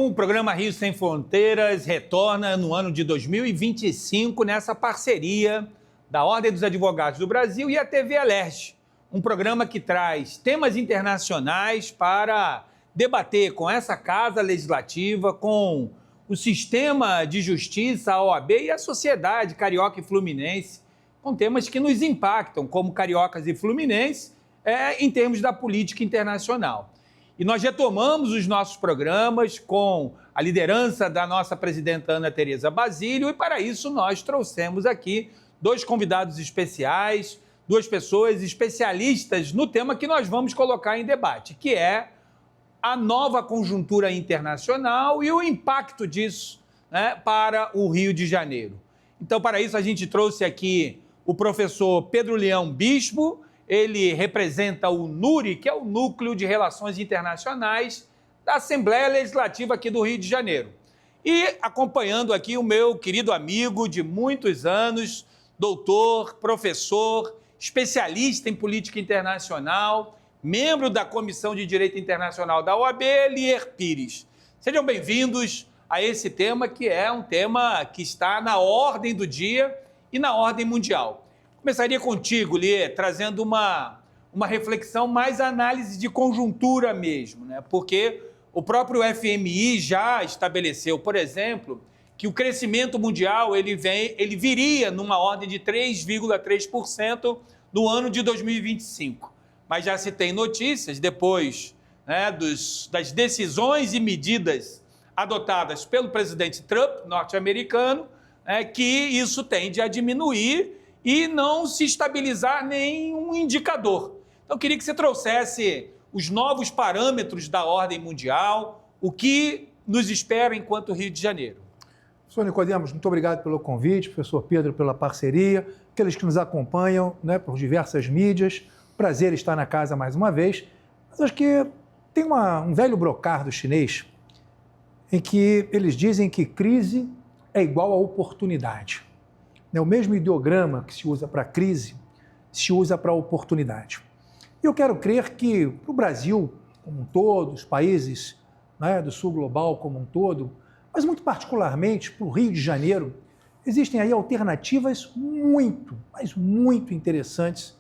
Bom, o programa Rio Sem Fronteiras retorna no ano de 2025 nessa parceria da Ordem dos Advogados do Brasil e a TV Alerj, um programa que traz temas internacionais para debater com essa casa legislativa, com o sistema de justiça, a OAB e a sociedade carioca e fluminense, com temas que nos impactam como cariocas e fluminenses em termos da política internacional. E nós retomamos os nossos programas com a liderança da nossa presidenta Ana Tereza Basílio e, para isso, nós trouxemos aqui dois convidados especiais, duas pessoas especialistas no tema que nós vamos colocar em debate, que é a nova conjuntura internacional e o impacto disso, né, para o Rio de Janeiro. Então, para isso, a gente trouxe aqui o professor Pedro Leão Bispo. Ele representa o NURI, que é o Núcleo de Relações Internacionais da Assembleia Legislativa aqui do Rio de Janeiro. E acompanhando aqui o meu querido amigo de muitos anos, doutor, professor, especialista em política internacional, membro da Comissão de Direito Internacional da OAB, Lier Pires. Sejam bem-vindos a esse tema, que é um tema que está na ordem do dia e na ordem mundial. Começaria contigo, Lier, trazendo uma reflexão mais análise de conjuntura mesmo, né? Porque o próprio FMI já estabeleceu, por exemplo, que o crescimento mundial ele viria numa ordem de 3,3% no ano de 2025. Mas já se tem notícias, depois, né, das decisões e medidas adotadas pelo presidente Trump, norte-americano, que isso tende a diminuir e não se estabilizar nenhum indicador. Então, eu queria que você trouxesse os novos parâmetros da ordem mundial, o que nos espera enquanto Rio de Janeiro. Professor Nicodemos, muito obrigado pelo convite, professor Pedro pela parceria, aqueles que nos acompanham, né, por diversas mídias. Prazer estar na casa mais uma vez. Mas acho que tem um velho brocardo chinês em que eles dizem que crise é igual a oportunidade. O mesmo ideograma que se usa para crise, se usa para oportunidade. E eu quero crer que para o Brasil como um todo, os países, né, do sul global como um todo, mas muito particularmente para o Rio de Janeiro, existem aí alternativas muito, mas muito interessantes,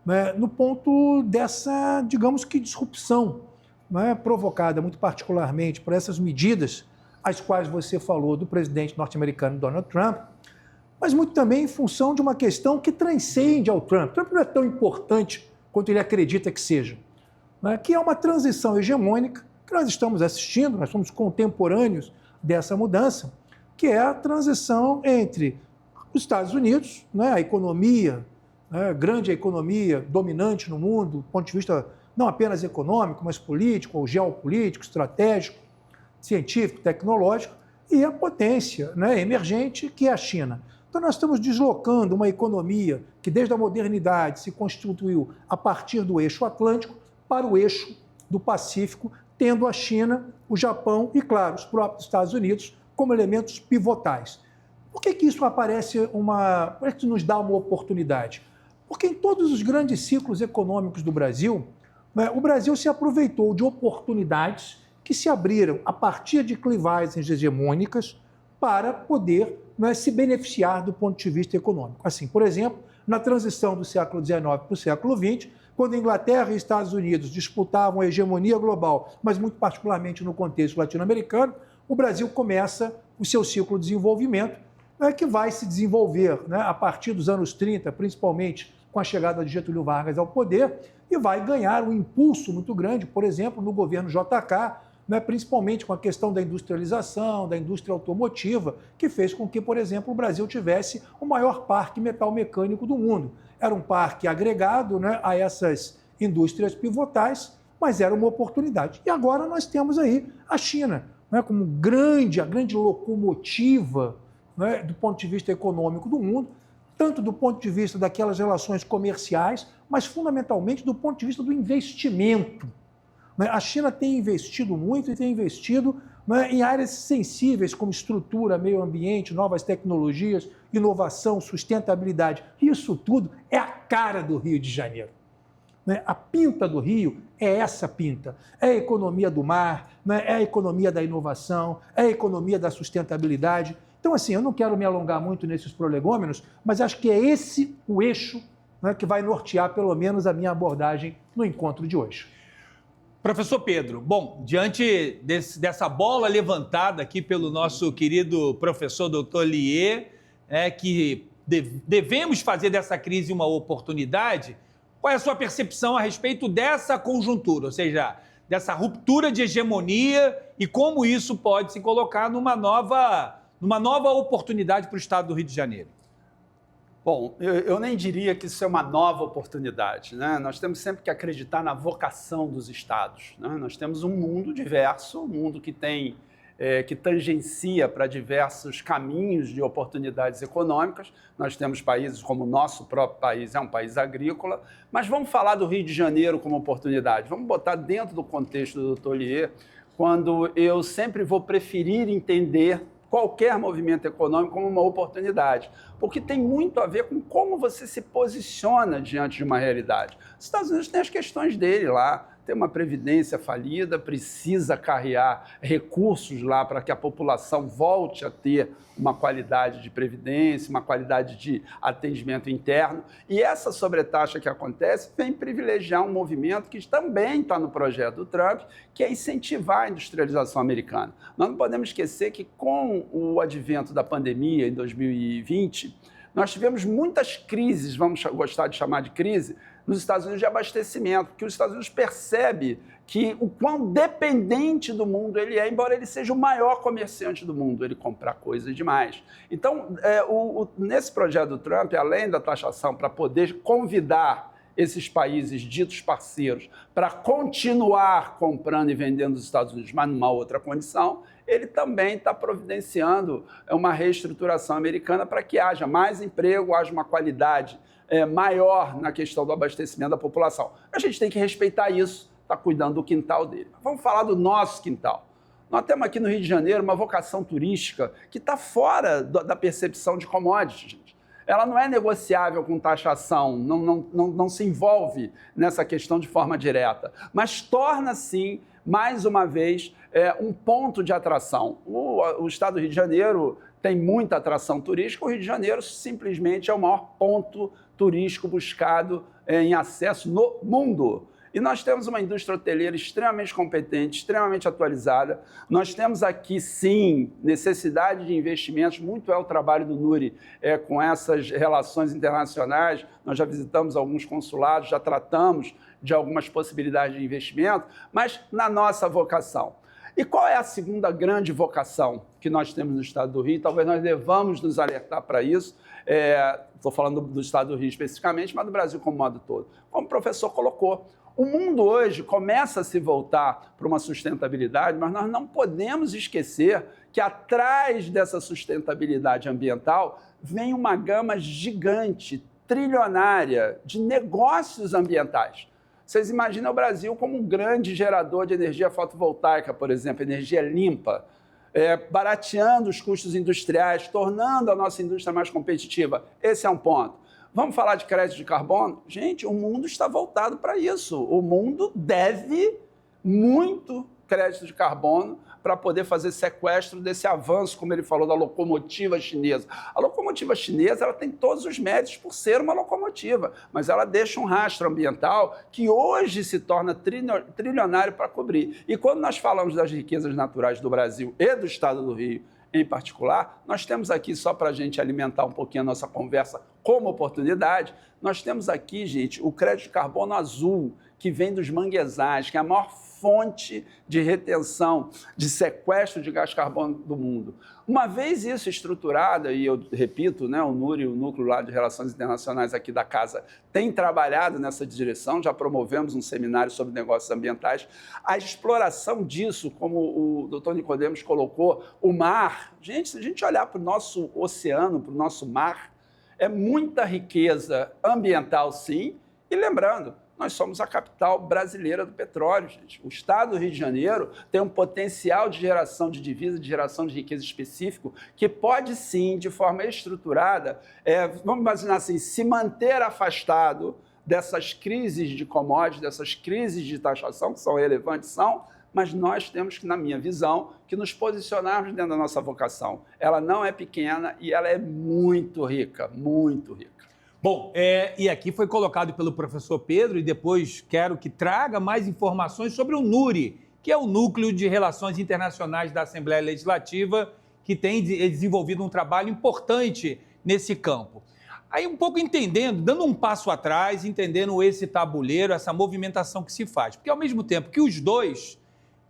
né, no ponto dessa, digamos que, disrupção, né, provocada muito particularmente por essas medidas as quais você falou do presidente norte-americano Donald Trump, mas muito também em função de uma questão que transcende ao Trump. Trump não é tão importante quanto ele acredita que seja, né? Que é uma transição hegemônica que nós estamos assistindo, nós somos contemporâneos dessa mudança, que é a transição entre os Estados Unidos, né, a economia, né, grande economia dominante no mundo, do ponto de vista não apenas econômico, mas político, ou geopolítico, estratégico, científico, tecnológico, e a potência, né, emergente, que é a China. Então, nós estamos deslocando uma economia que, desde a modernidade, se constituiu a partir do eixo Atlântico para o eixo do Pacífico, tendo a China, o Japão e, claro, os próprios Estados Unidos como elementos pivotais. Por que isso por que nos dá uma oportunidade? Porque em todos os grandes ciclos econômicos do Brasil, né, o Brasil se aproveitou de oportunidades que se abriram a partir de clivagens hegemônicas para poder, né, se beneficiar do ponto de vista econômico. Assim, por exemplo, na transição do século XIX para o século XX, quando a Inglaterra e Estados Unidos disputavam a hegemonia global, mas muito particularmente no contexto latino-americano, o Brasil começa o seu ciclo de desenvolvimento, né, que vai se desenvolver, né, a partir dos anos 30, principalmente com a chegada de Getúlio Vargas ao poder, e vai ganhar um impulso muito grande, por exemplo, no governo JK, né, principalmente com a questão da industrialização, da indústria automotiva, que fez com que, por exemplo, o Brasil tivesse o maior parque metal-mecânico do mundo. Era um parque agregado, né, a essas indústrias pivotais, mas era uma oportunidade. E agora nós temos aí a China, né, como a grande locomotiva, né, do ponto de vista econômico do mundo, tanto do ponto de vista daquelas relações comerciais, mas fundamentalmente do ponto de vista do investimento. A China tem investido muito e tem investido, né, em áreas sensíveis como estrutura, meio ambiente, novas tecnologias, inovação, sustentabilidade. Isso tudo é a cara do Rio de Janeiro. né? A pinta do Rio é essa pinta. É a economia do mar, né? É a economia da inovação, é a economia da sustentabilidade. Então, assim, eu não quero me alongar muito nesses prolegômenos, mas acho que é esse o eixo, né, que vai nortear, pelo menos, a minha abordagem no encontro de hoje. Professor Pedro, bom, diante dessa bola levantada aqui pelo nosso querido professor Dr. Lier, que devemos fazer dessa crise uma oportunidade, qual é a sua percepção a respeito dessa conjuntura, ou seja, dessa ruptura de hegemonia e como isso pode se colocar numa nova oportunidade para o Estado do Rio de Janeiro? Bom, eu nem diria que isso é uma nova oportunidade, né? Nós temos sempre que acreditar na vocação dos estados, né? Nós temos um mundo diverso, um mundo que que tangencia para diversos caminhos de oportunidades econômicas. Nós temos países como o nosso próprio país, é um país agrícola, mas vamos falar do Rio de Janeiro como oportunidade. Vamos botar dentro do contexto do Dr. Lier, quando eu sempre vou preferir entender qualquer movimento econômico como uma oportunidade, porque tem muito a ver com como você se posiciona diante de uma realidade. Os Estados Unidos têm as questões dele lá, tem uma previdência falida, precisa carrear recursos lá para que a população volte a ter uma qualidade de previdência, uma qualidade de atendimento interno. E essa sobretaxa que acontece vem privilegiar um movimento que também está no projeto do Trump, que é incentivar a industrialização americana. Nós não podemos esquecer que com o advento da pandemia em 2020, nós tivemos muitas crises, vamos gostar de chamar de crise, nos Estados Unidos de abastecimento, porque os Estados Unidos percebe que o quão dependente do mundo ele é, embora ele seja o maior comerciante do mundo, ele compra coisas demais. Então, nesse projeto do Trump, além da taxação para poder convidar esses países ditos parceiros para continuar comprando e vendendo nos Estados Unidos, mas numa outra condição, ele também está providenciando uma reestruturação americana para que haja mais emprego, haja uma qualidade maior na questão do abastecimento da população. A gente tem que respeitar isso, está cuidando do quintal dele. Vamos falar do nosso quintal. Nós temos aqui no Rio de Janeiro uma vocação turística que está fora da percepção de commodities, gente. Ela não é negociável com taxação, não se envolve nessa questão de forma direta, mas torna, sim, mais uma vez, um ponto de atração. O Estado do Rio de Janeiro tem muita atração turística, o Rio de Janeiro simplesmente é o maior ponto turístico buscado em acesso no mundo. E nós temos uma indústria hoteleira extremamente competente, extremamente atualizada. Nós temos aqui, sim, necessidade de investimentos. Muito é o trabalho do Nuri com essas relações internacionais. Nós já visitamos alguns consulados, já tratamos de algumas possibilidades de investimento, mas na nossa vocação. E qual é a segunda grande vocação que nós temos no Estado do Rio? Talvez nós devamos nos alertar para isso. Estou falando do Estado do Rio especificamente, mas do Brasil como modo todo. Como o professor colocou, o mundo hoje começa a se voltar para uma sustentabilidade, mas nós não podemos esquecer que atrás dessa sustentabilidade ambiental vem uma gama gigante, trilionária, de negócios ambientais. Vocês imaginam o Brasil como um grande gerador de energia fotovoltaica, por exemplo, energia limpa, barateando os custos industriais, tornando a nossa indústria mais competitiva. Esse é um ponto. Vamos falar de crédito de carbono? Gente, o mundo está voltado para isso. O mundo deve muito crédito de carbono para poder fazer sequestro desse avanço, como ele falou, da locomotiva chinesa. A locomotiva chinesa ela tem todos os méritos por ser uma locomotiva, mas ela deixa um rastro ambiental que hoje se torna trilionário para cobrir. E quando nós falamos das riquezas naturais do Brasil e do Estado do Rio, em particular, nós temos aqui, só para a gente alimentar um pouquinho a nossa conversa como oportunidade, nós temos aqui, gente, o crédito de carbono azul, que vem dos manguezais, que é a maior fonte de retenção, de sequestro de gás carbono do mundo. Uma vez isso estruturado, e eu repito, né, o Nuri, o núcleo lá de Relações Internacionais aqui da Casa, tem trabalhado nessa direção, já promovemos um seminário sobre negócios ambientais. A exploração disso, como o doutor Nicodemos colocou, o mar, gente, se a gente olhar para o nosso oceano, para o nosso mar, é muita riqueza ambiental, sim, e lembrando, nós somos a capital brasileira do petróleo, gente. O Estado do Rio de Janeiro tem um potencial de geração de divisa, de geração de riqueza específico, que pode sim, de forma estruturada, vamos imaginar assim, se manter afastado dessas crises de commodities, dessas crises de taxação, que são relevantes, mas nós temos que, na minha visão, que nos posicionarmos dentro da nossa vocação. Ela não é pequena e ela é muito rica, muito rica. Bom, e aqui foi colocado pelo professor Pedro, e depois quero que traga mais informações sobre o NURI, que é o Núcleo de Relações Internacionais da Assembleia Legislativa, que tem desenvolvido um trabalho importante nesse campo. Aí um pouco entendendo, dando um passo atrás, entendendo esse tabuleiro, essa movimentação que se faz. Porque ao mesmo tempo que os dois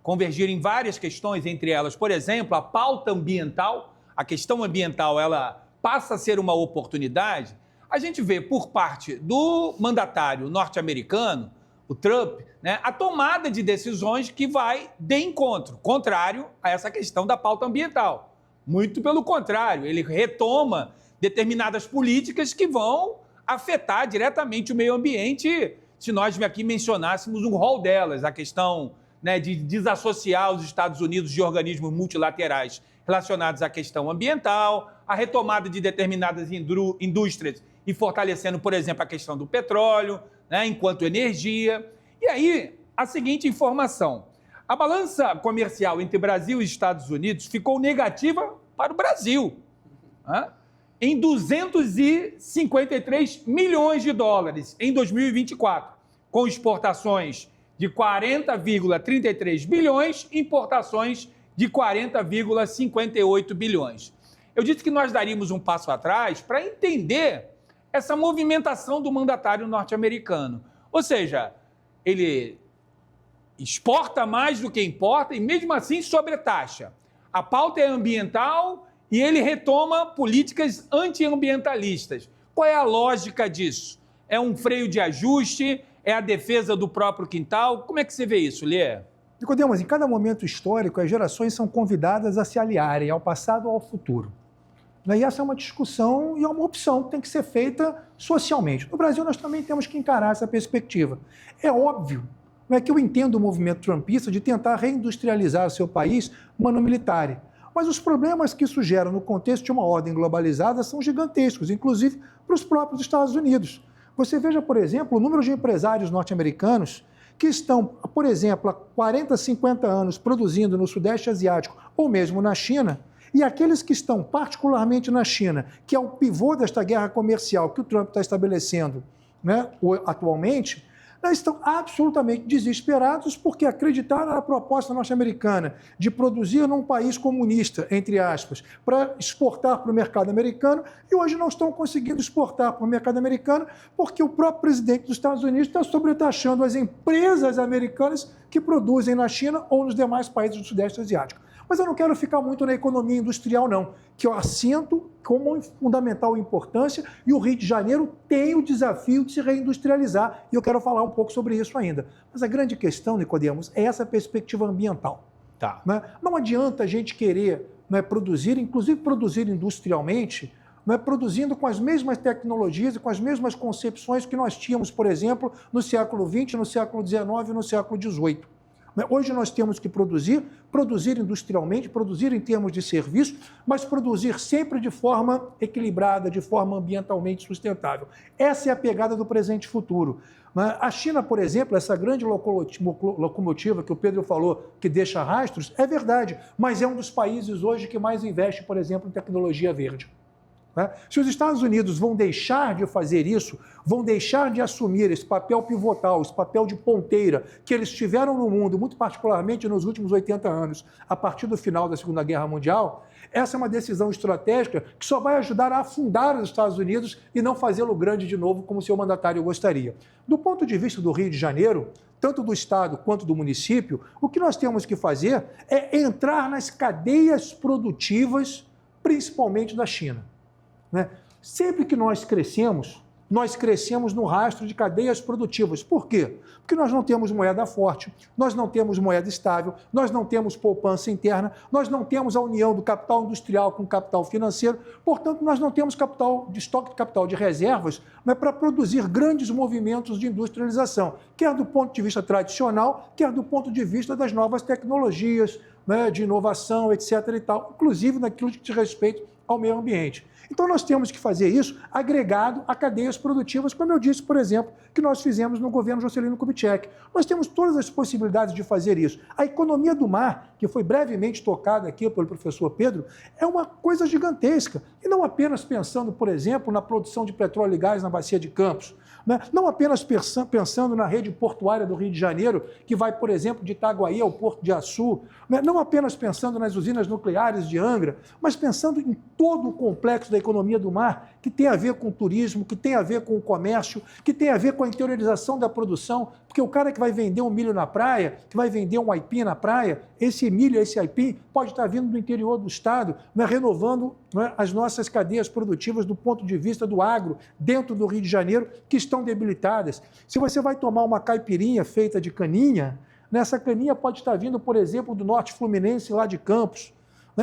convergirem em várias questões, entre elas, por exemplo, a pauta ambiental, a questão ambiental, ela passa a ser uma oportunidade, a gente vê por parte do mandatário norte-americano, o Trump, né, a tomada de decisões que vai de encontro, contrário a essa questão da pauta ambiental. Muito pelo contrário, ele retoma determinadas políticas que vão afetar diretamente o meio ambiente, se nós aqui mencionássemos um rol delas, a questão, né, de desassociar os Estados Unidos de organismos multilaterais relacionados à questão ambiental, a retomada de determinadas indústrias e fortalecendo, por exemplo, a questão do petróleo, né, enquanto energia. E aí, a seguinte informação. A balança comercial entre Brasil e Estados Unidos ficou negativa para o Brasil, né, em 253 milhões de dólares em 2024, com exportações de 40,33 bilhões e importações de 40,58 bilhões. Eu disse que nós daríamos um passo atrás para entender essa movimentação do mandatário norte-americano. Ou seja, ele exporta mais do que importa e mesmo assim sobretaxa. A pauta é ambiental e ele retoma políticas antiambientalistas. Qual é a lógica disso? É um freio de ajuste? É a defesa do próprio quintal? Como é que você vê isso, Lê? Nicodemos, em cada momento histórico, as gerações são convidadas a se aliarem ao passado ou ao futuro. E essa é uma discussão e é uma opção que tem que ser feita socialmente. No Brasil, nós também temos que encarar essa perspectiva. É óbvio, não é que eu entendo o movimento trumpista de tentar reindustrializar o seu país mano militare. Mas os problemas que isso gera no contexto de uma ordem globalizada são gigantescos, inclusive para os próprios Estados Unidos. Você veja, por exemplo, o número de empresários norte-americanos que estão, por exemplo, há 40, 50 anos produzindo no Sudeste Asiático ou mesmo na China, e aqueles que estão particularmente na China, que é o pivô desta guerra comercial que o Trump está estabelecendo, né, atualmente, estão absolutamente desesperados porque acreditaram na proposta norte-americana de produzir num país comunista, entre aspas, para exportar para o mercado americano, e hoje não estão conseguindo exportar para o mercado americano porque o próprio presidente dos Estados Unidos está sobretaxando as empresas americanas que produzem na China ou nos demais países do Sudeste Asiático. Mas eu não quero ficar muito na economia industrial, não, que eu assento como fundamental importância e o Rio de Janeiro tem o desafio de se reindustrializar e eu quero falar um pouco sobre isso ainda. Mas a grande questão, Nicodemos, é essa perspectiva ambiental. Tá. Né? Não adianta a gente querer, né, produzir, inclusive produzir industrialmente, né, produzindo com as mesmas tecnologias e com as mesmas concepções que nós tínhamos, por exemplo, no século XX, no século XIX e no século XVIII. Hoje nós temos que produzir industrialmente, produzir em termos de serviço, mas produzir sempre de forma equilibrada, de forma ambientalmente sustentável. Essa é a pegada do presente e futuro. A China, por exemplo, essa grande locomotiva que o Pedro falou, que deixa rastros, é verdade, mas é um dos países hoje que mais investe, por exemplo, em tecnologia verde. Se os Estados Unidos vão deixar de fazer isso, vão deixar de assumir esse papel pivotal, esse papel de ponteira que eles tiveram no mundo, muito particularmente nos últimos 80 anos, a partir do final da Segunda Guerra Mundial, essa é uma decisão estratégica que só vai ajudar a afundar os Estados Unidos e não fazê-lo grande de novo como o seu mandatário gostaria. Do ponto de vista do Rio de Janeiro, tanto do Estado quanto do município, o que nós temos que fazer é entrar nas cadeias produtivas, principalmente da China. Sempre que nós crescemos no rastro de cadeias produtivas. Por quê? Porque nós não temos moeda forte, nós não temos moeda estável, nós não temos poupança interna, nós não temos a união do capital industrial com o capital financeiro, portanto, nós não temos estoque de capital de reservas para produzir grandes movimentos de industrialização, quer do ponto de vista tradicional, quer do ponto de vista das novas tecnologias, de inovação, etc. e tal, inclusive naquilo que diz respeito ao meio ambiente. Então, nós temos que fazer isso agregado a cadeias produtivas, como eu disse, por exemplo, que nós fizemos no governo Juscelino Kubitschek. Nós temos todas as possibilidades de fazer isso. A economia do mar, que foi brevemente tocada aqui pelo professor Pedro, é uma coisa gigantesca. E não apenas pensando, por exemplo, na produção de petróleo e gás na Bacia de Campos, né? Não apenas pensando na rede portuária do Rio de Janeiro, que vai, por exemplo, de Itaguaí ao Porto de Açu, né? Não apenas pensando nas usinas nucleares de Angra, mas pensando em todo o complexo da economia do mar, que tem a ver com o turismo, que tem a ver com o comércio, que tem a ver com a interiorização da produção, porque o cara que vai vender um milho na praia, que vai vender um aipim na praia, esse milho, esse aipim, pode estar vindo do interior do estado, né, renovando, né, as nossas cadeias produtivas do ponto de vista do agro, dentro do Rio de Janeiro, que estão debilitadas. Se você vai tomar uma caipirinha feita de caninha, nessa caninha pode estar vindo, por exemplo, do norte fluminense, lá de Campos.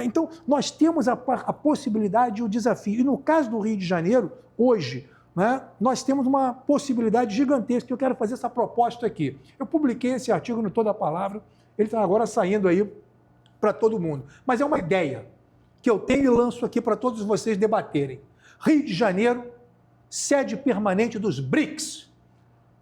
Então, nós temos a possibilidade e o desafio. E no caso do Rio de Janeiro, hoje, né, nós temos uma possibilidade gigantesca. Eu quero fazer essa proposta aqui. Eu publiquei esse artigo no Toda a Palavra, ele está agora saindo aí para todo mundo. Mas é uma ideia que eu tenho e lanço aqui para todos vocês debaterem. Rio de Janeiro, sede permanente dos BRICS.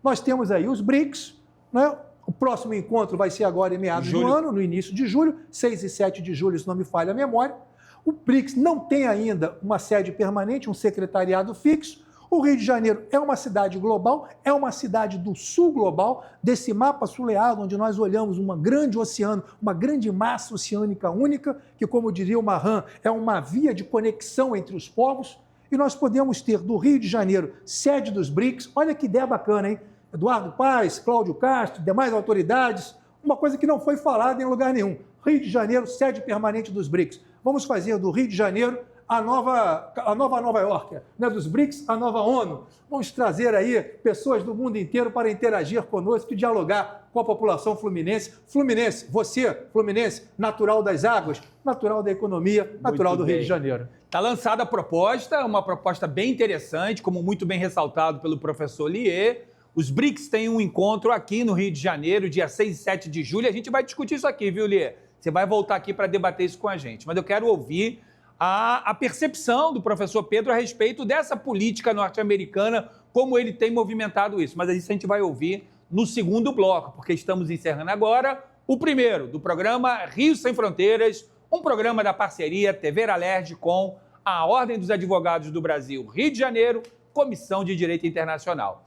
Nós temos aí os BRICS, né? O próximo encontro vai ser agora em meados do ano, no início de julho, 6 e 7 de julho, se não me falha a memória. O BRICS não tem ainda uma sede permanente, um secretariado fixo. O Rio de Janeiro é uma cidade global, é uma cidade do sul global, desse mapa suleado, onde nós olhamos um grande oceano, uma grande massa oceânica única, que, como diria o Mahan, é uma via de conexão entre os povos. E nós podemos ter do Rio de Janeiro sede dos BRICS. Olha que ideia bacana, hein? Eduardo Paes, Cláudio Castro, demais autoridades, uma coisa que não foi falada em lugar nenhum. Rio de Janeiro, sede permanente dos BRICS. Vamos fazer do Rio de Janeiro a nova Nova York, né? Dos BRICS a nova ONU. Vamos trazer aí pessoas do mundo inteiro para interagir conosco e dialogar com a população fluminense. Fluminense, você, fluminense, natural das águas, natural da economia, natural do Rio de Janeiro. Está lançada a proposta, uma proposta bem interessante, como muito bem ressaltado pelo professor Lier. Os BRICS têm um encontro aqui no Rio de Janeiro, dia 6 e 7 de julho. A gente vai discutir isso aqui, viu, Lier? Você vai voltar aqui para debater isso com a gente. Mas eu quero ouvir a percepção do professor Pedro a respeito dessa política norte-americana, como ele tem movimentado isso. Mas isso a gente vai ouvir no segundo bloco, porque estamos encerrando agora o primeiro do programa Rio Sem Fronteiras, um programa da parceria TV Alerj com a Ordem dos Advogados do Brasil, Rio de Janeiro, Comissão de Direito Internacional.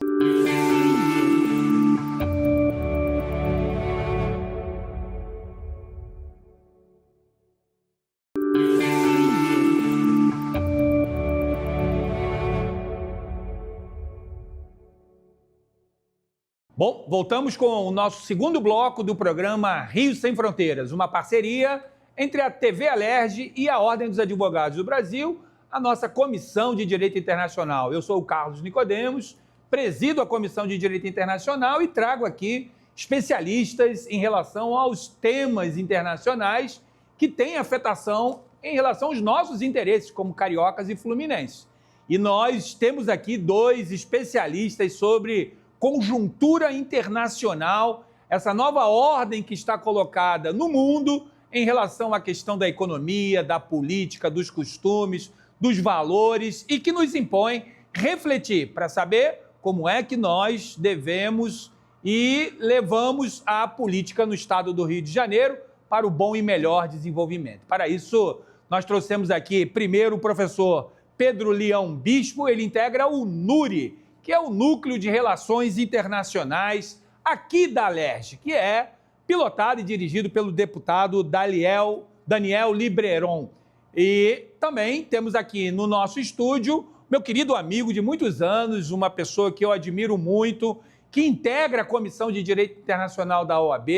Bom, voltamos com o nosso segundo bloco do programa Rio Sem Fronteiras, uma parceria entre a TV Alerj e a Ordem dos Advogados do Brasil, a nossa Comissão de Direito Internacional. Eu sou o Carlos Nicodemos, presido a Comissão de Direito Internacional e trago aqui especialistas em relação aos temas internacionais que têm afetação em relação aos nossos interesses como cariocas e fluminenses. E nós temos aqui dois especialistas sobre conjuntura internacional, essa nova ordem que está colocada no mundo em relação à questão da economia, da política, dos costumes, dos valores e que nos impõe refletir para saber como é que nós devemos e levamos a política no estado do Rio de Janeiro para o bom e melhor desenvolvimento. Para isso, nós trouxemos aqui primeiro o professor Pedro Leão Bispo, ele integra o NURI, que é o Núcleo de Relações Internacionais aqui da Alerj, que é pilotado e dirigido pelo deputado Daniel Libreron. E também temos aqui no nosso estúdio meu querido amigo de muitos anos, uma pessoa que eu admiro muito, que integra a Comissão de Direito Internacional da OAB,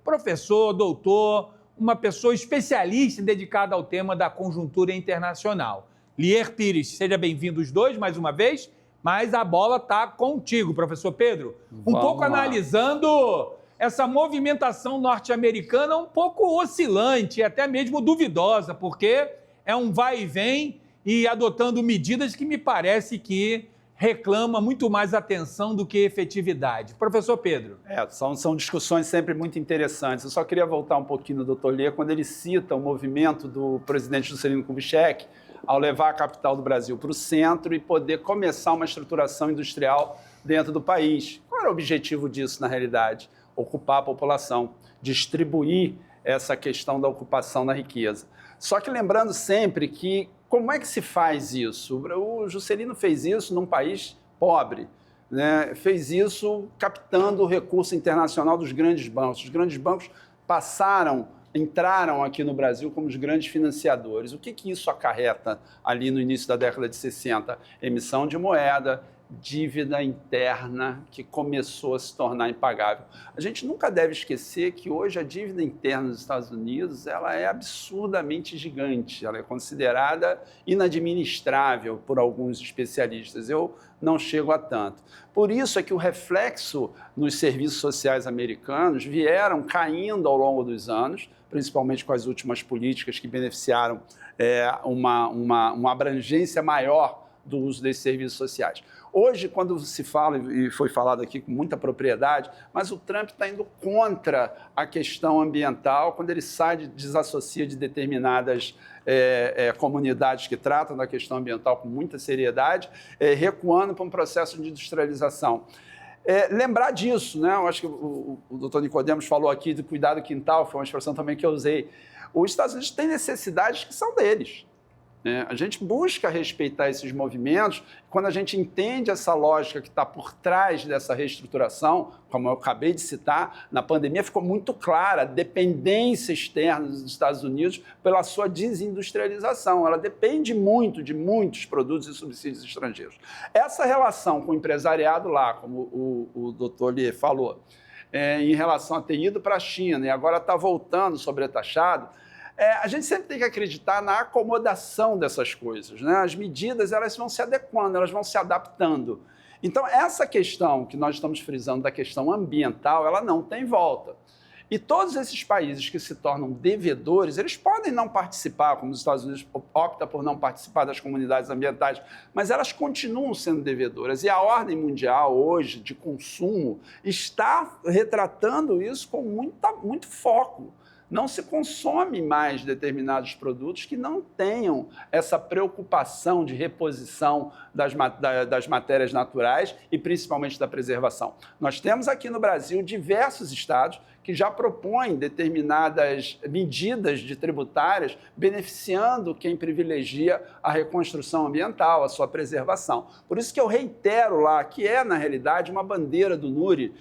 professor, doutor, uma pessoa especialista dedicada ao tema da conjuntura internacional. Lier Pires, seja bem-vindo os dois mais uma vez. Mas a bola está contigo, professor Pedro. Pouco analisando essa movimentação norte-americana um pouco oscilante, até mesmo duvidosa, porque é um vai e vem e adotando medidas que me parece que reclama muito mais atenção do que efetividade. Professor Pedro. São discussões sempre muito interessantes. Eu só queria voltar um pouquinho no Dr. Lier, quando ele cita o movimento do presidente Juscelino Kubitschek ao levar a capital do Brasil para o centro e poder começar uma estruturação industrial dentro do país. Qual era o objetivo disso, na realidade? Ocupar a população, distribuir essa questão da ocupação na riqueza. Só que lembrando sempre que como é que se faz isso? O Juscelino fez isso num país pobre, né? Fez isso captando o recurso internacional dos grandes bancos. Os grandes bancos entraram aqui no Brasil como os grandes financiadores. O que isso acarreta ali no início da década de 60? Emissão de moeda, dívida interna que começou a se tornar impagável. A gente nunca deve esquecer que hoje a dívida interna dos Estados Unidos ela é absurdamente gigante, ela é considerada inadministrável por alguns especialistas. Eu não chego a tanto. Por isso é que o reflexo nos serviços sociais americanos vieram caindo ao longo dos anos, principalmente com as últimas políticas que beneficiaram uma abrangência maior do uso desses serviços sociais. Hoje, quando se fala, e foi falado aqui com muita propriedade, mas o Trump está indo contra a questão ambiental, quando ele desassocia de determinadas comunidades que tratam da questão ambiental com muita seriedade, recuando para um processo de industrialização. Lembrar disso, né? Eu acho que o doutor Nicodemos falou aqui do cuidado quintal, foi uma expressão também que eu usei. Os Estados Unidos têm necessidades que são deles. A gente busca respeitar esses movimentos. Quando a gente entende essa lógica que está por trás dessa reestruturação, como eu acabei de citar, na pandemia ficou muito clara a dependência externa dos Estados Unidos pela sua desindustrialização. Ela depende muito de muitos produtos e subsídios estrangeiros. Essa relação com o empresariado lá, como o doutor Lê falou, em relação a ter ido para a China e agora está voltando sobretaxado, a gente sempre tem que acreditar na acomodação dessas coisas, né? As medidas elas vão se adequando, elas vão se adaptando. Então, essa questão que nós estamos frisando da questão ambiental, ela não tem volta. E todos esses países que se tornam devedores, eles podem não participar, como os Estados Unidos opta por não participar das comunidades ambientais, mas elas continuam sendo devedoras. E a ordem mundial hoje de consumo está retratando isso com muito foco. Não se consome mais determinados produtos que não tenham essa preocupação de reposição das matérias naturais e principalmente da preservação. Nós temos aqui no Brasil diversos estados que já propõem determinadas medidas tributárias beneficiando quem privilegia a reconstrução ambiental, a sua preservação. Por isso que eu reitero lá que na realidade, uma bandeira do NURI,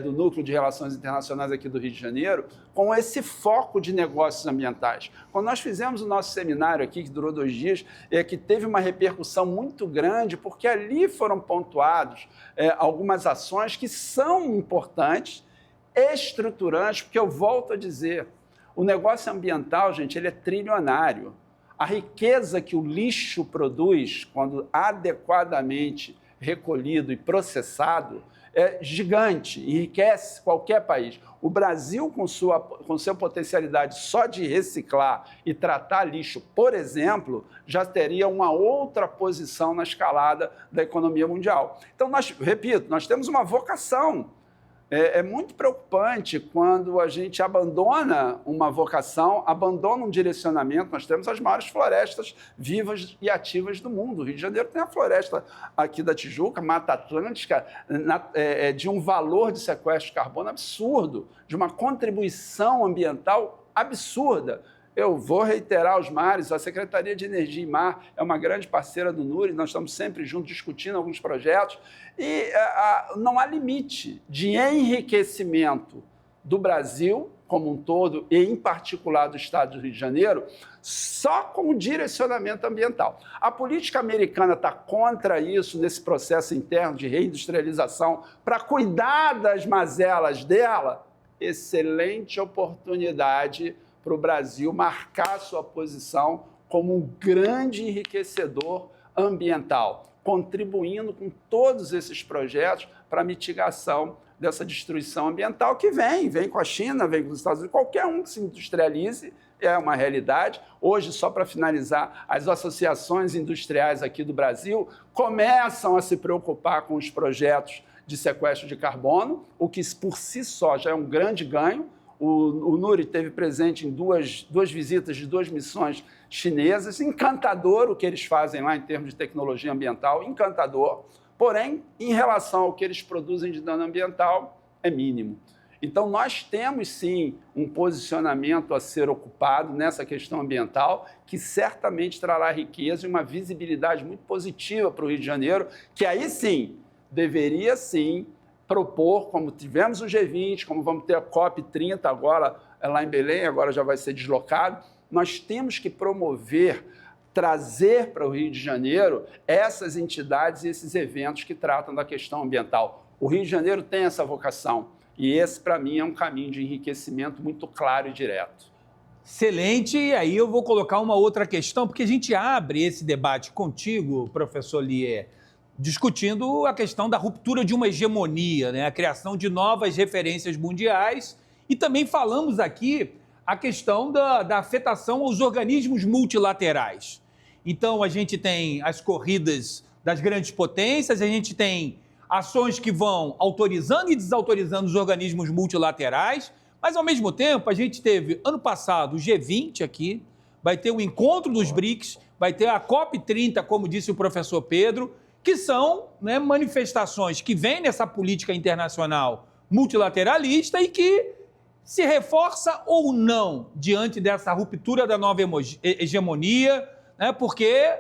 do Núcleo de Relações Internacionais aqui do Rio de Janeiro, com esse foco de negócios ambientais. Quando nós fizemos o nosso seminário aqui, que durou 2 dias, que teve uma repercussão muito grande, porque ali foram pontuados algumas ações que são importantes, estruturantes, porque eu volto a dizer, o negócio ambiental, gente, ele é trilionário. A riqueza que o lixo produz, quando adequadamente recolhido e processado, é gigante, enriquece qualquer país. O Brasil, com sua potencialidade só de reciclar e tratar lixo, por exemplo, já teria uma outra posição na escalada da economia mundial. Então, repito, nós temos uma vocação. É muito preocupante quando a gente abandona uma vocação, abandona um direcionamento. Nós temos as maiores florestas vivas e ativas do mundo. O Rio de Janeiro tem a floresta aqui da Tijuca, Mata Atlântica, de um valor de sequestro de carbono absurdo, de uma contribuição ambiental absurda. Eu vou reiterar os mares, a Secretaria de Energia e Mar é uma grande parceira do NURI, nós estamos sempre juntos discutindo alguns projetos e não há limite de enriquecimento do Brasil como um todo e, em particular, do Estado do Rio de Janeiro, só com o direcionamento ambiental. A política americana está contra isso nesse processo interno de reindustrialização para cuidar das mazelas dela. Excelente oportunidade para o Brasil marcar sua posição como um grande enriquecedor ambiental, contribuindo com todos esses projetos para a mitigação dessa destruição ambiental que vem com a China, vem com os Estados Unidos, qualquer um que se industrialize é uma realidade. Hoje, só para finalizar, as associações industriais aqui do Brasil começam a se preocupar com os projetos de sequestro de carbono, o que por si só já é um grande ganho. O Nuri esteve presente em duas visitas de 2 missões chinesas. Encantador o que eles fazem lá em termos de tecnologia ambiental, encantador. Porém, em relação ao que eles produzem de dano ambiental, é mínimo. Então, nós temos, sim, um posicionamento a ser ocupado nessa questão ambiental, que certamente trará riqueza e uma visibilidade muito positiva para o Rio de Janeiro, que aí, sim, deveria, sim, propor, como tivemos o G20, como vamos ter a COP30 agora, lá em Belém, agora já vai ser deslocado, nós temos que promover, trazer para o Rio de Janeiro essas entidades e esses eventos que tratam da questão ambiental. O Rio de Janeiro tem essa vocação e esse, para mim, é um caminho de enriquecimento muito claro e direto. Excelente, e aí eu vou colocar uma outra questão, porque a gente abre esse debate contigo, professor Lier, discutindo a questão da ruptura de uma hegemonia, né? A criação de novas referências mundiais, e também falamos aqui a questão da afetação aos organismos multilaterais. Então, a gente tem as corridas das grandes potências, a gente tem ações que vão autorizando e desautorizando os organismos multilaterais, mas, ao mesmo tempo, a gente teve, ano passado, o G20 aqui, vai ter o encontro dos BRICS, vai ter a COP30, como disse o professor Pedro, que são, né, manifestações que vêm nessa política internacional multilateralista e que se reforça ou não diante dessa ruptura da nova hegemonia, né, porque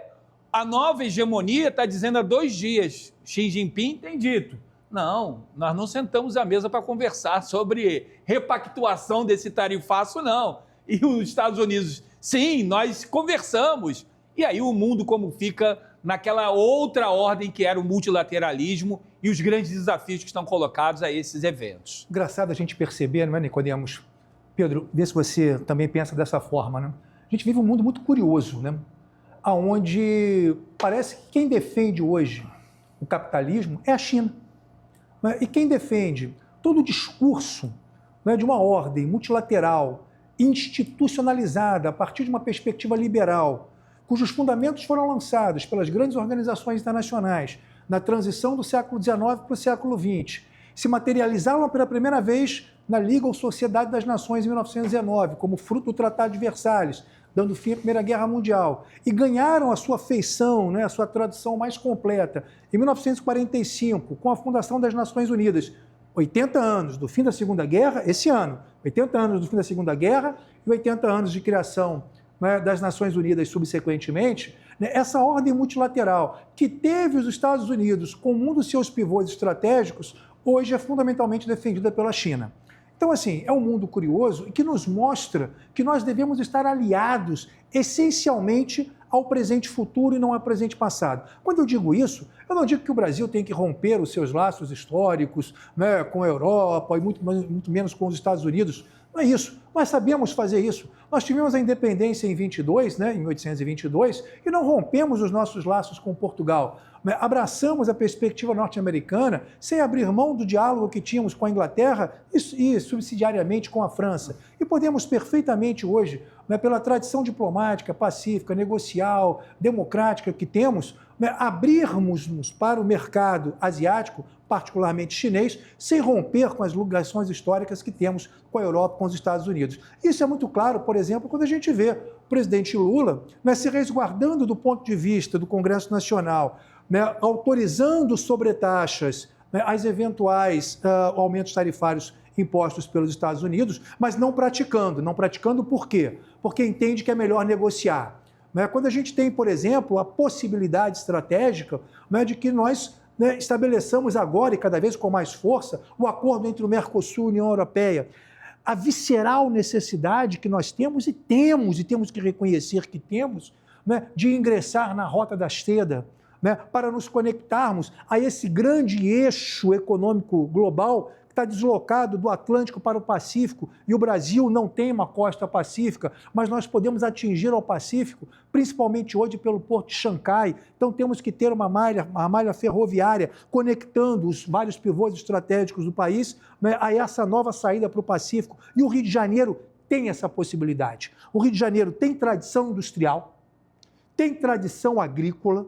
a nova hegemonia está dizendo há 2 dias, Xi Jinping tem dito, não, nós não sentamos à mesa para conversar sobre repactuação desse tarifaço, não. E os Estados Unidos, sim, nós conversamos. E aí o mundo como fica naquela outra ordem que era o multilateralismo e os grandes desafios que estão colocados a esses eventos. Engraçado a gente perceber, não é, Nicodemos? Pedro, vê se você também pensa dessa forma, né? A gente vive um mundo muito curioso, né? Onde parece que quem defende hoje o capitalismo é a China. Né? E quem defende todo o discurso, né, de uma ordem multilateral, institucionalizada a partir de uma perspectiva liberal, cujos fundamentos foram lançados pelas grandes organizações internacionais na transição do século XIX para o século XX, se materializaram pela primeira vez na Liga ou Sociedade das Nações em 1919, como fruto do Tratado de Versalhes, dando fim à Primeira Guerra Mundial, e ganharam a sua feição, né, a sua tradução mais completa, em 1945, com a fundação das Nações Unidas. 80 anos do fim da Segunda Guerra, esse ano, 80 anos do fim da Segunda Guerra e 80 anos de criação, né, das Nações Unidas subsequentemente, né, essa ordem multilateral que teve os Estados Unidos como um dos seus pivôs estratégicos, hoje é fundamentalmente defendida pela China. Então, assim, é um mundo curioso e que nos mostra que nós devemos estar aliados essencialmente ao presente futuro e não ao presente passado. Quando eu digo isso, eu não digo que o Brasil tem que romper os seus laços históricos, né, com a Europa e muito menos com os Estados Unidos. Não é isso. Nós sabemos fazer isso. Nós tivemos a independência em 22, né, em 1822, e não rompemos os nossos laços com Portugal. Abraçamos a perspectiva norte-americana sem abrir mão do diálogo que tínhamos com a Inglaterra e subsidiariamente com a França. E podemos perfeitamente hoje, né, pela tradição diplomática, pacífica, negocial, democrática que temos, né, abrirmos-nos para o mercado asiático, particularmente chinês, sem romper com as ligações históricas que temos com a Europa, com os Estados Unidos. Isso é muito claro, por exemplo, quando a gente vê o presidente Lula, né, se resguardando do ponto de vista do Congresso Nacional, né, autorizando sobretaxas, né, as eventuais aumentos tarifários impostos pelos Estados Unidos, mas não praticando. Não praticando por quê? Porque entende que é melhor negociar. Né? Quando a gente tem, por exemplo, a possibilidade estratégica, né, de que nós, né, estabeleçamos agora, e cada vez com mais força, o acordo entre o Mercosul e a União Europeia. A visceral necessidade que nós temos e temos que reconhecer que temos, né, de ingressar na Rota da Seda, né, para nos conectarmos a esse grande eixo econômico global que está deslocado do Atlântico para o Pacífico, e o Brasil não tem uma costa pacífica, mas nós podemos atingir ao Pacífico, principalmente hoje pelo Porto de Xangai. Então temos que ter uma malha ferroviária conectando os vários pivôs estratégicos do país, né, a essa nova saída para o Pacífico. E o Rio de Janeiro tem essa possibilidade. O Rio de Janeiro tem tradição industrial, tem tradição agrícola,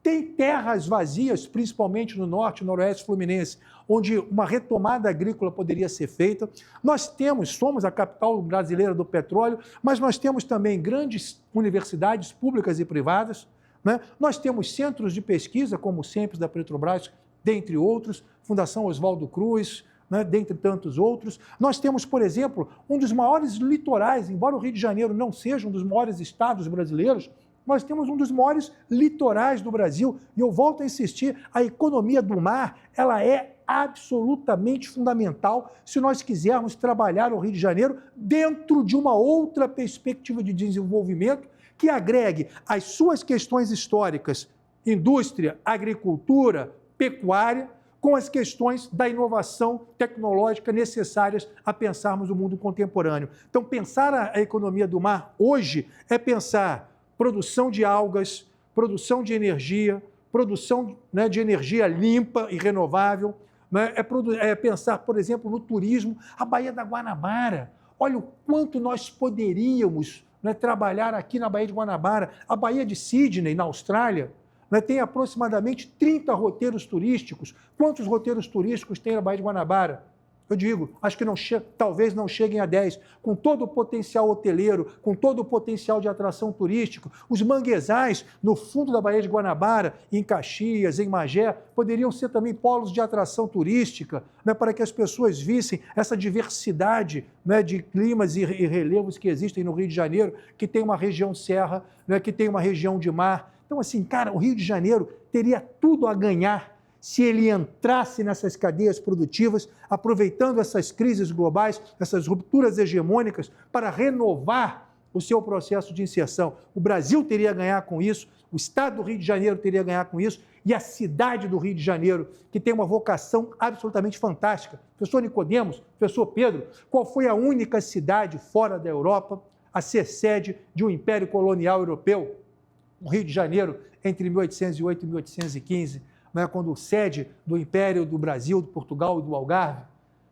Tem terras vazias, principalmente no norte e noroeste fluminense, onde uma retomada agrícola poderia ser feita. Nós somos a capital brasileira do petróleo, mas nós temos também grandes universidades públicas e privadas, né? Nós temos centros de pesquisa, como o CENPES da Petrobras, dentre outros, Fundação Oswaldo Cruz, né, dentre tantos outros. Nós temos, por exemplo, um dos maiores litorais, embora o Rio de Janeiro não seja um dos maiores estados brasileiros, nós temos um dos maiores litorais do Brasil. E eu volto a insistir, a economia do mar, ela é absolutamente fundamental se nós quisermos trabalhar o Rio de Janeiro dentro de uma outra perspectiva de desenvolvimento que agregue as suas questões históricas, indústria, agricultura, pecuária, com as questões da inovação tecnológica necessárias a pensarmos o mundo contemporâneo. Então, pensar a economia do mar hoje é pensar produção de algas, produção de energia, produção, né, de energia limpa e renovável, né? É pensar, por exemplo, no turismo, a Baía da Guanabara. Olha o quanto nós poderíamos, né, trabalhar aqui na Baía de Guanabara. A Baía de Sydney, na Austrália, né, tem aproximadamente 30 roteiros turísticos. Quantos roteiros turísticos tem na Baía de Guanabara? Eu digo, acho que talvez não cheguem a 10, com todo o potencial hoteleiro, com todo o potencial de atração turístico. Os manguezais no fundo da Baía de Guanabara, em Caxias, em Magé, poderiam ser também polos de atração turística, né, para que as pessoas vissem essa diversidade, né, de climas e relevos que existem no Rio de Janeiro, que tem uma região serra, né, que tem uma região de mar. Então, assim, cara, o Rio de Janeiro teria tudo a ganhar se ele entrasse nessas cadeias produtivas, aproveitando essas crises globais, essas rupturas hegemônicas, para renovar o seu processo de inserção. O Brasil teria a ganhar com isso, o Estado do Rio de Janeiro teria a ganhar com isso, e a cidade do Rio de Janeiro, que tem uma vocação absolutamente fantástica. Professor Nicodemos, professor Pedro, qual foi a única cidade fora da Europa a ser sede de um império colonial europeu? O Rio de Janeiro, entre 1808 e 1815, né, quando sede do Império do Brasil, do Portugal e do Algarve.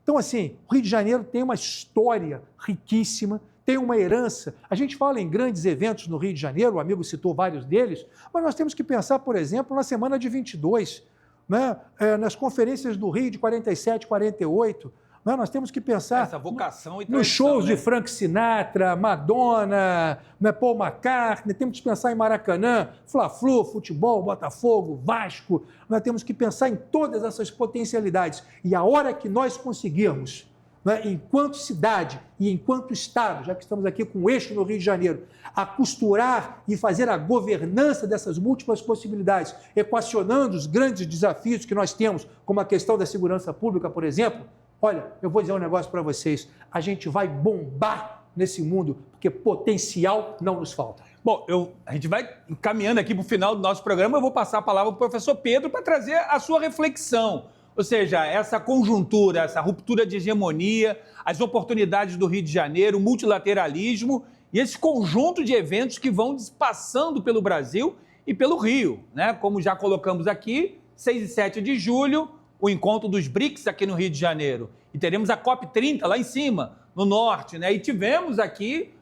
Então, assim, o Rio de Janeiro tem uma história riquíssima, tem uma herança. A gente fala em grandes eventos no Rio de Janeiro, o amigo citou vários deles, mas nós temos que pensar, por exemplo, na Semana de 22, né, nas conferências do Rio de 47, 48, né, nós temos que pensar essa vocação e tradição, nos shows, né, de Frank Sinatra, Madonna, né, Paul McCartney, temos que pensar em Maracanã, Fla-Flu, futebol, Botafogo, Vasco, nós temos que pensar em todas essas potencialidades. E a hora que nós conseguirmos, né, enquanto cidade e enquanto Estado, já que estamos aqui com o eixo no Rio de Janeiro, a costurar e fazer a governança dessas múltiplas possibilidades, equacionando os grandes desafios que nós temos, como a questão da segurança pública, por exemplo, olha, eu vou dizer um negócio para vocês, a gente vai bombar nesse mundo, porque potencial não nos falta. Bom, a gente vai caminhando aqui para o final do nosso programa, eu vou passar a palavra para o professor Pedro para trazer a sua reflexão. Ou seja, essa conjuntura, essa ruptura de hegemonia, as oportunidades do Rio de Janeiro, o multilateralismo e esse conjunto de eventos que vão passando pelo Brasil e pelo Rio, né? Como já colocamos aqui, 6 e 7 de julho, o encontro dos BRICS aqui no Rio de Janeiro. E teremos a COP30 lá em cima, no norte, né? E tivemos aqui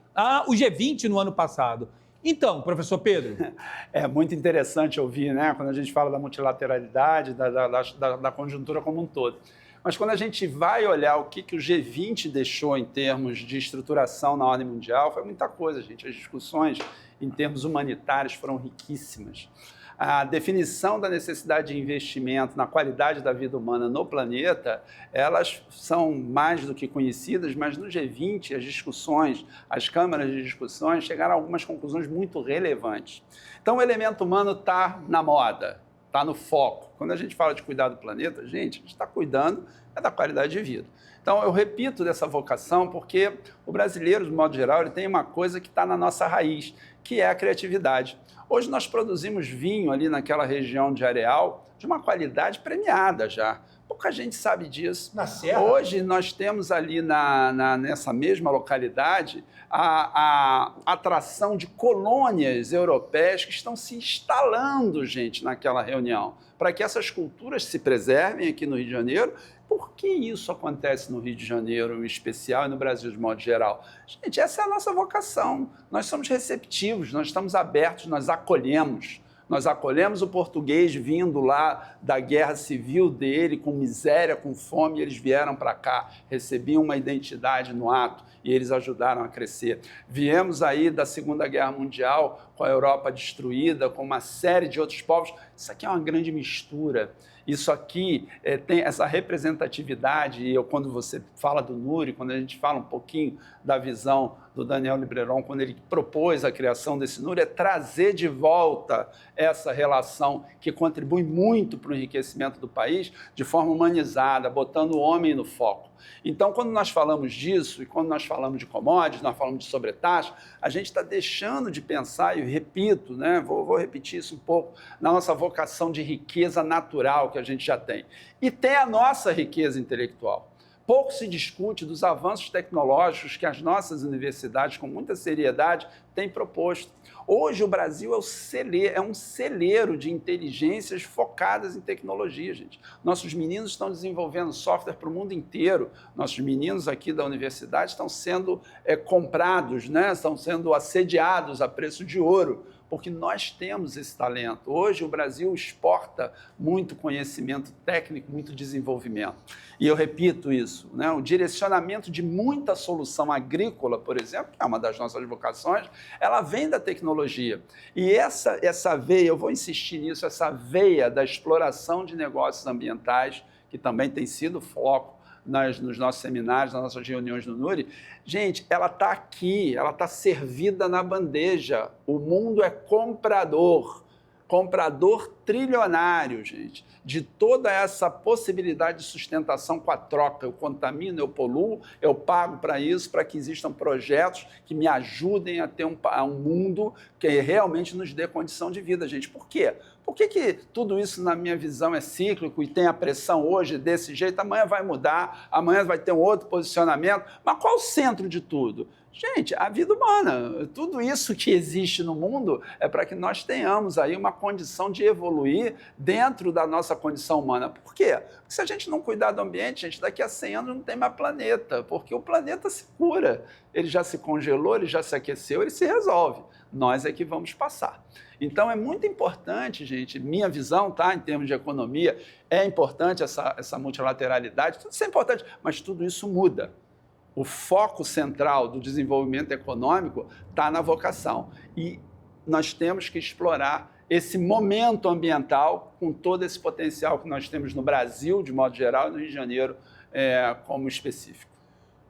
o G20 no ano passado. Então, professor Pedro. É muito interessante ouvir, né, quando a gente fala da multilateralidade, da conjuntura como um todo. Mas quando a gente vai olhar o que o G20 deixou em termos de estruturação na ordem mundial, foi muita coisa, gente. As discussões em termos humanitários foram riquíssimas. A definição da necessidade de investimento na qualidade da vida humana no planeta, elas são mais do que conhecidas, mas no G20 as discussões, as câmaras de discussões chegaram a algumas conclusões muito relevantes. Então o elemento humano está na moda, está no foco. Quando a gente fala de cuidar do planeta, a gente está cuidando da qualidade de vida. Então eu repito dessa vocação porque o brasileiro, de modo geral, ele tem uma coisa que está na nossa raiz, que é a criatividade. Hoje nós produzimos vinho ali naquela região de Areal de uma qualidade premiada já. Pouca gente sabe disso. Na Serra. Hoje nós temos ali nessa mesma localidade a atração de colônias europeias que estão se instalando, gente, naquela reunião, para que essas culturas se preservem aqui no Rio de Janeiro. Por que isso acontece no Rio de Janeiro, em especial, e no Brasil de modo geral? Gente, essa é a nossa vocação. Nós somos receptivos, nós estamos abertos, nós acolhemos. Nós acolhemos o português vindo lá da guerra civil dele, com miséria, com fome, e eles vieram para cá, recebiam uma identidade no ato e eles ajudaram a crescer. Viemos aí da Segunda Guerra Mundial, com a Europa destruída, com uma série de outros povos. Isso aqui é uma grande mistura. Isso aqui tem essa representatividade, e quando você fala do Nuri, quando a gente fala um pouquinho da visão do Daniel Libreron, quando ele propôs a criação desse Nuri, é trazer de volta essa relação que contribui muito para o enriquecimento do país de forma humanizada, botando o homem no foco. Então, quando nós falamos disso, e quando nós falamos de commodities, nós falamos de sobretaxa, a gente está deixando de pensar, e eu repito, né, vou repetir isso um pouco, na nossa vocação de riqueza natural que a gente já tem. E tem a nossa riqueza intelectual. Pouco se discute dos avanços tecnológicos que as nossas universidades, com muita seriedade, têm proposto. Hoje o Brasil é um celeiro de inteligências focadas em tecnologia, gente. Nossos meninos estão desenvolvendo software para o mundo inteiro. Nossos meninos aqui da universidade estão sendo comprados, né? Estão sendo assediados a preço de ouro, porque nós temos esse talento. Hoje o Brasil exporta muito conhecimento técnico, muito desenvolvimento. E eu repito isso, né? O direcionamento de muita solução agrícola, por exemplo, que é uma das nossas vocações, ela vem da tecnologia. E essa veia, eu vou insistir nisso, essa veia da exploração de negócios ambientais, que também tem sido foco nos nossos seminários, nas nossas reuniões no Nuri, gente, ela está aqui, ela está servida na bandeja. O mundo é comprador trilionário, gente, de toda essa possibilidade de sustentação com a troca. Eu contamino, eu poluo, eu pago para isso, para que existam projetos que me ajudem a ter um mundo que realmente nos dê condição de vida, gente. Por quê? Por que tudo isso, na minha visão, é cíclico e tem a pressão hoje desse jeito? Amanhã vai mudar, amanhã vai ter um outro posicionamento. Mas qual o centro de tudo? Gente, a vida humana. Tudo isso que existe no mundo é para que nós tenhamos aí uma condição de evoluir dentro da nossa condição humana. Por quê? Porque se a gente não cuidar do ambiente, gente, daqui a 100 anos não tem mais planeta, porque o planeta se cura. Ele já se congelou, ele já se aqueceu, ele se resolve. Nós é que vamos passar. Então, é muito importante, gente, minha visão, tá, em termos de economia, é importante essa multilateralidade, tudo isso é importante, mas tudo isso muda. O foco central do desenvolvimento econômico está na vocação. E nós temos que explorar esse momento ambiental com todo esse potencial que nós temos no Brasil, de modo geral, e no Rio de Janeiro como específico.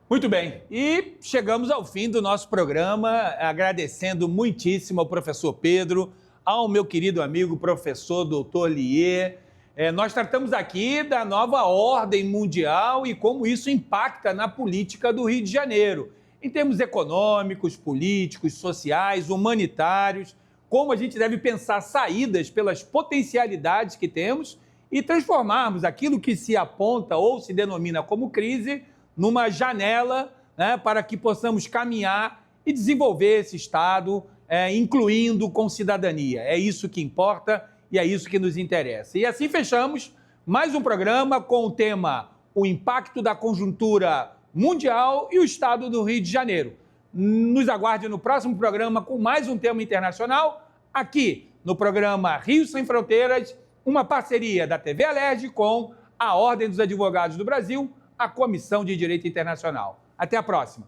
Muito bem, e chegamos ao fim do nosso programa, agradecendo muitíssimo ao professor Pedro, ao meu querido amigo professor Dr. Lier. Nós tratamos aqui da nova ordem mundial e como isso impacta na política do Rio de Janeiro, em termos econômicos, políticos, sociais, humanitários, como a gente deve pensar saídas pelas potencialidades que temos e transformarmos aquilo que se aponta ou se denomina como crise numa janela, né, para que possamos caminhar e desenvolver esse Estado, incluindo com cidadania. É isso que importa e é isso que nos interessa. E assim fechamos mais um programa com o tema o impacto da conjuntura mundial e o Estado do Rio de Janeiro. Nos aguarde no próximo programa com mais um tema internacional, aqui no programa Rio Sem Fronteiras, uma parceria da TV Alerj com a Ordem dos Advogados do Brasil, a Comissão de Direito Internacional. Até a próxima.